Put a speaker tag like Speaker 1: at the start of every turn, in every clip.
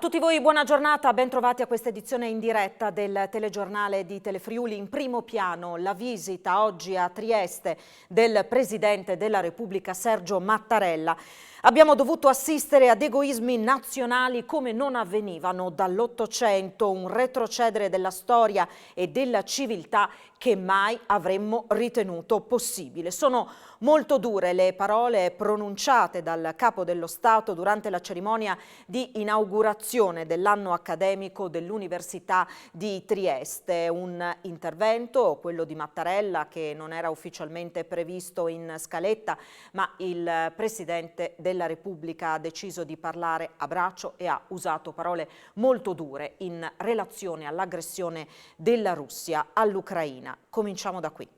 Speaker 1: A tutti voi buona giornata, ben trovati a questa edizione in diretta del telegiornale di Telefriuli. In primo piano la visita oggi a Trieste del Presidente della Repubblica Sergio Mattarella. Abbiamo dovuto assistere ad egoismi nazionali come non avvenivano dall'Ottocento, un retrocedere della storia e della civiltà che mai avremmo ritenuto possibile. Sono molto dure le parole pronunciate dal Capo dello Stato durante la cerimonia di inaugurazione dell'anno accademico dell'Università di Trieste. Un intervento, quello di Mattarella, che non era ufficialmente previsto in scaletta, ma il Presidente della Repubblica ha deciso di parlare a braccio e ha usato parole molto dure in relazione all'aggressione della Russia all'Ucraina. Cominciamo da qui.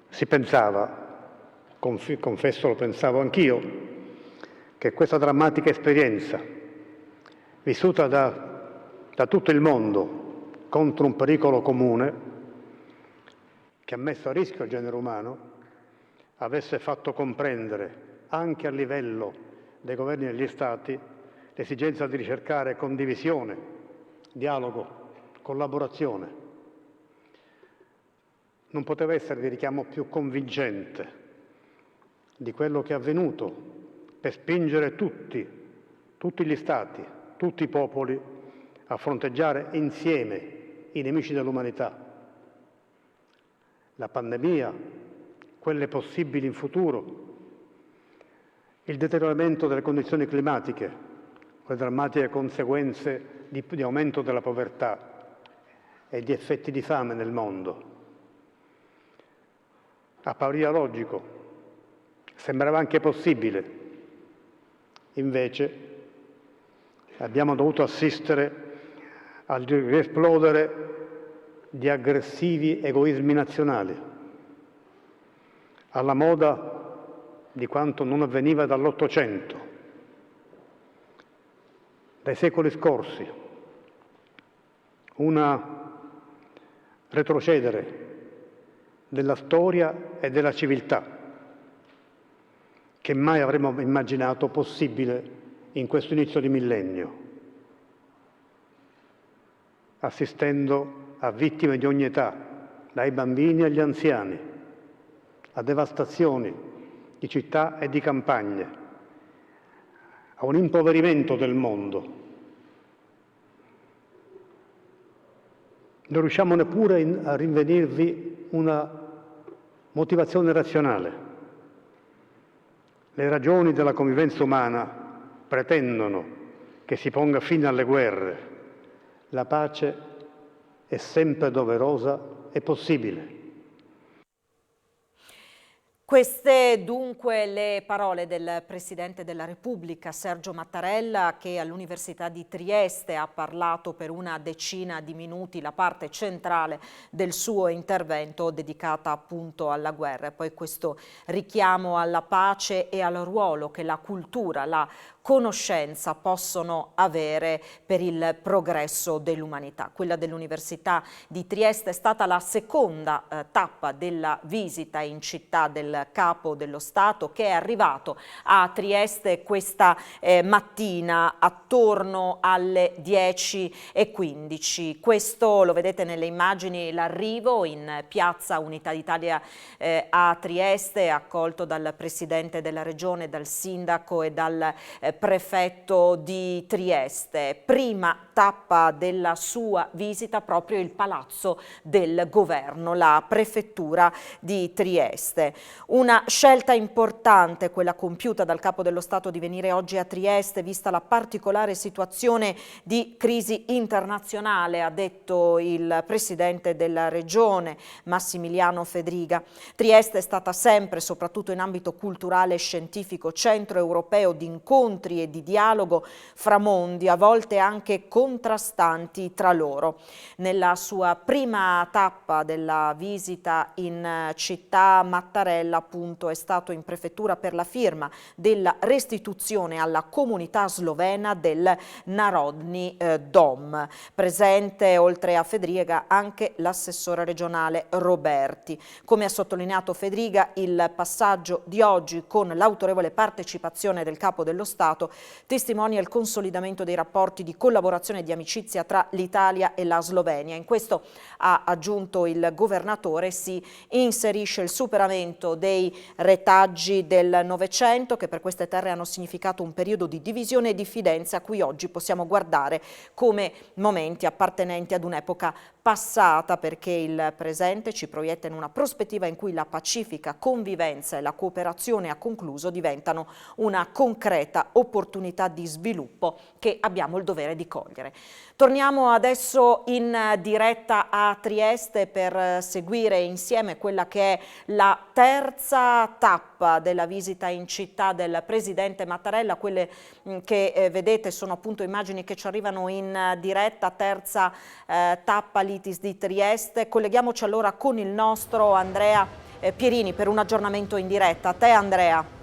Speaker 2: Si pensava, confesso lo pensavo anch'io, che questa drammatica esperienza vissuta da tutto il mondo contro un pericolo comune che ha messo a rischio il genere umano avesse fatto comprendere anche a livello dei governi degli Stati l'esigenza di ricercare condivisione, dialogo, collaborazione. Non poteva essere di richiamo più convincente di quello che è avvenuto per spingere tutti gli Stati, tutti i popoli a fronteggiare insieme i nemici dell'umanità. La pandemia, quelle possibili in futuro, il deterioramento delle condizioni climatiche, le drammatiche conseguenze di aumento della povertà e di effetti di fame nel mondo. Appariva logico, sembrava anche possibile. Invece abbiamo dovuto assistere al riesplodere di aggressivi egoismi nazionali, alla moda di quanto non avveniva dall'Ottocento, dai secoli scorsi, un retrocedere della storia e della civiltà che mai avremmo immaginato possibile in questo inizio di millennio, assistendo a vittime di ogni età, dai bambini agli anziani, a devastazioni di città e di campagne, a un impoverimento del mondo. Non riusciamo neppure a rinvenirvi una motivazione razionale. Le ragioni della convivenza umana pretendono che si ponga fine alle guerre. La pace è sempre doverosa e possibile.
Speaker 1: Queste dunque le parole del Presidente della Repubblica Sergio Mattarella, che all'Università di Trieste ha parlato per una decina di minuti, la parte centrale del suo intervento dedicata appunto alla guerra, e poi questo richiamo alla pace e al ruolo che la cultura, la conoscenza possono avere per il progresso dell'umanità. Quella dell'Università di Trieste è stata la seconda tappa della visita in città del Capo dello Stato, che è arrivato a Trieste questa mattina attorno alle 10:15. Questo lo vedete nelle immagini, l'arrivo in piazza Unità d'Italia a Trieste, accolto dal Presidente della Regione, dal Sindaco e dal Prefetto di Trieste. Prima tappa della sua visita proprio il Palazzo del Governo, la Prefettura di Trieste. Una scelta importante quella compiuta dal Capo dello Stato di venire oggi a Trieste, vista la particolare situazione di crisi internazionale, ha detto il Presidente della Regione Massimiliano Fedriga. Trieste è stata sempre, soprattutto in ambito culturale e scientifico, centro europeo di incontri e di dialogo fra mondi, a volte anche contrastanti tra loro. Nella sua prima tappa della visita in città, Mattarella appunto è stato in prefettura per la firma della restituzione alla comunità slovena del Narodni Dom. Presente oltre a Fedriga anche l'assessore regionale Roberti. Come ha sottolineato Fedriga, il passaggio di oggi con l'autorevole partecipazione del Capo dello Stato testimonia il consolidamento dei rapporti di collaborazione e di amicizia tra l'Italia e la Slovenia. In questo, ha aggiunto il governatore, si inserisce il superamento dei retaggi del Novecento che per queste terre hanno significato un periodo di divisione e diffidenza a cui oggi possiamo guardare come momenti appartenenti ad un'epoca passata, perché il presente ci proietta in una prospettiva in cui la pacifica convivenza e la cooperazione, ha concluso, diventano una concreta opportunità di sviluppo che abbiamo il dovere di cogliere. Torniamo adesso in diretta a Trieste per seguire insieme quella che è la terza tappa della visita in città del presidente Mattarella. Quelle che vedete sono appunto immagini che ci arrivano in diretta, terza tappa l'ITIS di Trieste. Colleghiamoci allora con il nostro Andrea Pierini per un aggiornamento in diretta. A te, Andrea.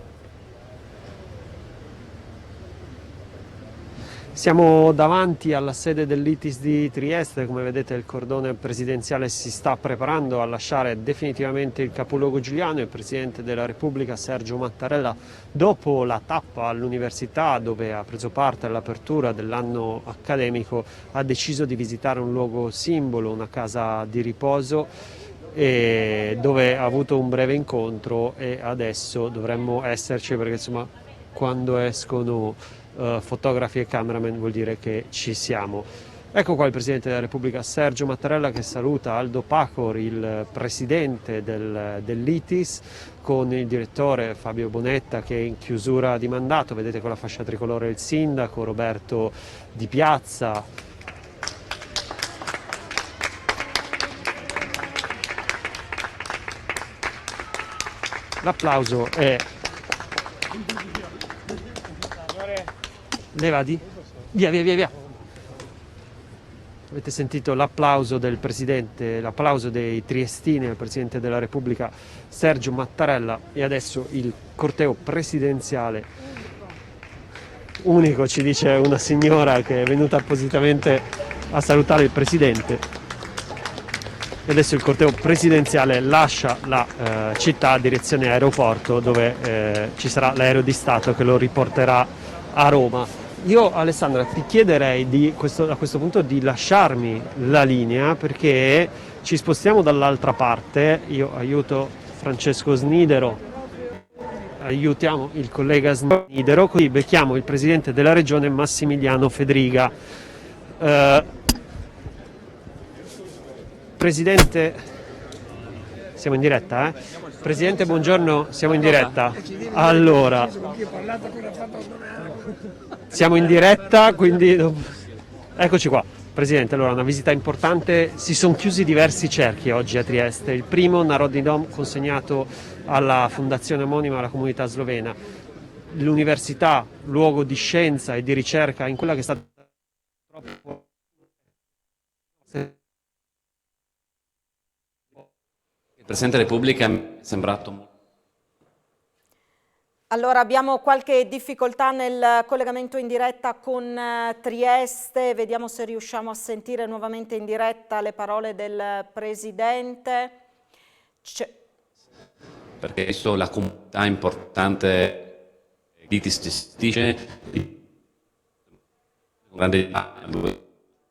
Speaker 3: Siamo davanti alla sede dell'ITIS di Trieste. Come vedete il cordone presidenziale si sta preparando a lasciare definitivamente il capoluogo giuliano. Il Presidente della Repubblica Sergio Mattarella, dopo la tappa all'università dove ha preso parte all'apertura dell'anno accademico, ha deciso di visitare un luogo simbolo, una casa di riposo, dove ha avuto un breve incontro e adesso dovremmo esserci, perché insomma quando escono fotografi e cameraman vuol dire che ci siamo. Ecco qua il Presidente della Repubblica Sergio Mattarella che saluta Aldo Pacor, il Presidente dell'ITIS, con il Direttore Fabio Bonetta che è in chiusura di mandato. Vedete con la fascia tricolore il Sindaco Roberto Di Piazza. L'applauso è... Levati? Via, via, via, via. Avete sentito l'applauso del Presidente, l'applauso dei triestini al Presidente della Repubblica Sergio Mattarella, e adesso il corteo presidenziale unico, ci dice una signora che è venuta appositamente a salutare il Presidente. E adesso il corteo presidenziale lascia la città a direzione aeroporto, dove ci sarà l'aereo di Stato che lo riporterà a Roma. Io, Alessandra, ti chiederei a questo punto di lasciarmi la linea, perché ci spostiamo dall'altra parte. Io aiuto Francesco Snidero, aiutiamo il collega Snidero, così becchiamo il Presidente della Regione Massimiliano Fedriga. Presidente, siamo in diretta, eh? Presidente, buongiorno, siamo in diretta. Allora, siamo in diretta, quindi eccoci qua. Presidente, allora una visita importante. Si sono chiusi diversi cerchi oggi a Trieste. Il primo, Narodni Dom, consegnato alla fondazione omonima alla comunità slovena. L'università, luogo di scienza e di ricerca in quella che è stata
Speaker 4: il Presidente della Repubblica mi è sembrato molto...
Speaker 1: Allora, abbiamo qualche difficoltà nel collegamento in diretta con Trieste. Vediamo se riusciamo a sentire nuovamente in diretta le parole del Presidente.
Speaker 4: Perché adesso la comunità importante di gestisce con grande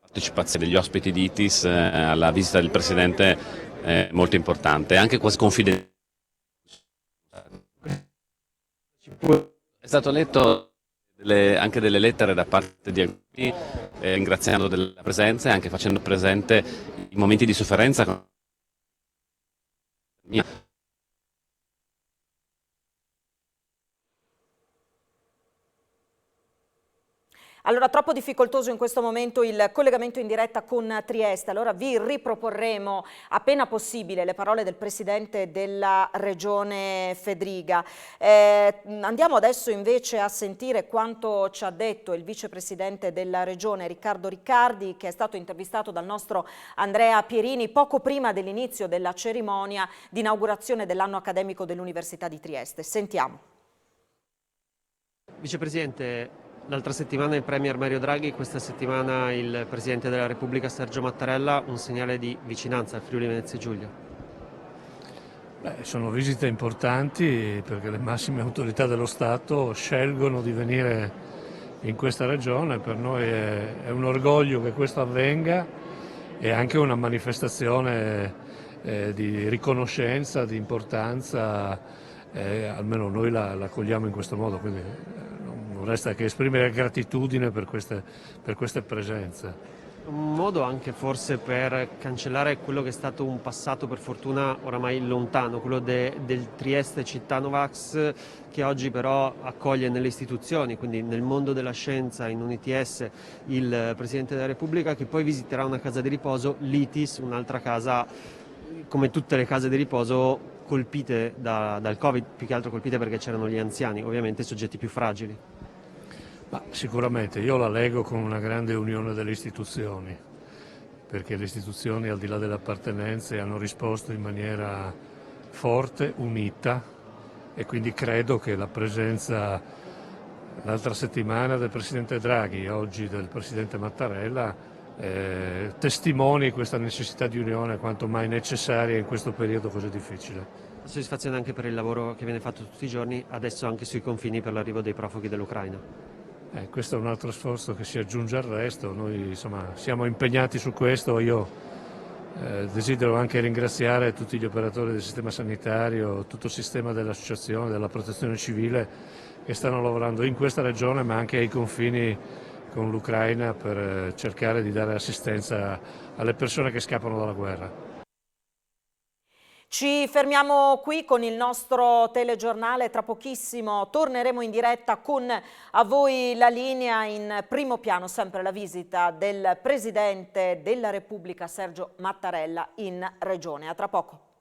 Speaker 4: partecipazione degli ospiti di ITIS alla visita del Presidente molto importante, anche quasi confidenziale. È stato letto anche delle lettere da parte di alcuni, ringraziando della presenza e anche facendo presente i momenti di sofferenza.
Speaker 1: Allora, troppo difficoltoso in questo momento il collegamento in diretta con Trieste, allora vi riproporremo appena possibile le parole del Presidente della Regione Fedriga. Andiamo adesso invece a sentire quanto ci ha detto il Vicepresidente della Regione Riccardo Riccardi, che è stato intervistato dal nostro Andrea Pierini poco prima dell'inizio della cerimonia di inaugurazione dell'anno accademico dell'Università di Trieste. Sentiamo.
Speaker 3: Vicepresidente, l'altra settimana il Premier Mario Draghi, questa settimana il Presidente della Repubblica Sergio Mattarella, un segnale di vicinanza al Friuli Venezia Giulia.
Speaker 5: Sono visite importanti perché le massime autorità dello Stato scelgono di venire in questa regione. Per noi è un orgoglio che questo avvenga e anche una manifestazione di riconoscenza, di importanza, almeno noi la cogliamo in questo modo, quindi non resta che esprimere gratitudine per queste presenze.
Speaker 3: Un modo anche forse per cancellare quello che è stato un passato per fortuna oramai lontano, quello del Trieste città Novax, che oggi però accoglie nelle istituzioni, quindi nel mondo della scienza, in un ITS, il Presidente della Repubblica, che poi visiterà una casa di riposo, l'ITIS, un'altra casa, come tutte le case di riposo, colpite dal Covid, più che altro colpite perché c'erano gli anziani, ovviamente soggetti più fragili.
Speaker 5: Ma sicuramente io la leggo con una grande unione delle istituzioni, perché le istituzioni al di là delle appartenenze hanno risposto in maniera forte, unita, e quindi credo che la presenza l'altra settimana del Presidente Draghi, oggi del Presidente Mattarella, testimoni questa necessità di unione quanto mai necessaria in questo periodo così difficile.
Speaker 3: Soddisfazione anche per il lavoro che viene fatto tutti i giorni, adesso anche sui confini per l'arrivo dei profughi dell'Ucraina.
Speaker 5: Questo è un altro sforzo che si aggiunge al resto, noi insomma siamo impegnati su questo. Io desidero anche ringraziare tutti gli operatori del sistema sanitario, tutto il sistema dell'associazione, della protezione civile che stanno lavorando in questa regione ma anche ai confini con l'Ucraina per cercare di dare assistenza alle persone che scappano dalla guerra.
Speaker 1: Ci fermiamo qui con il nostro telegiornale, tra pochissimo torneremo in diretta con a voi la linea. In primo piano sempre la visita del Presidente della Repubblica Sergio Mattarella in Regione. A tra poco.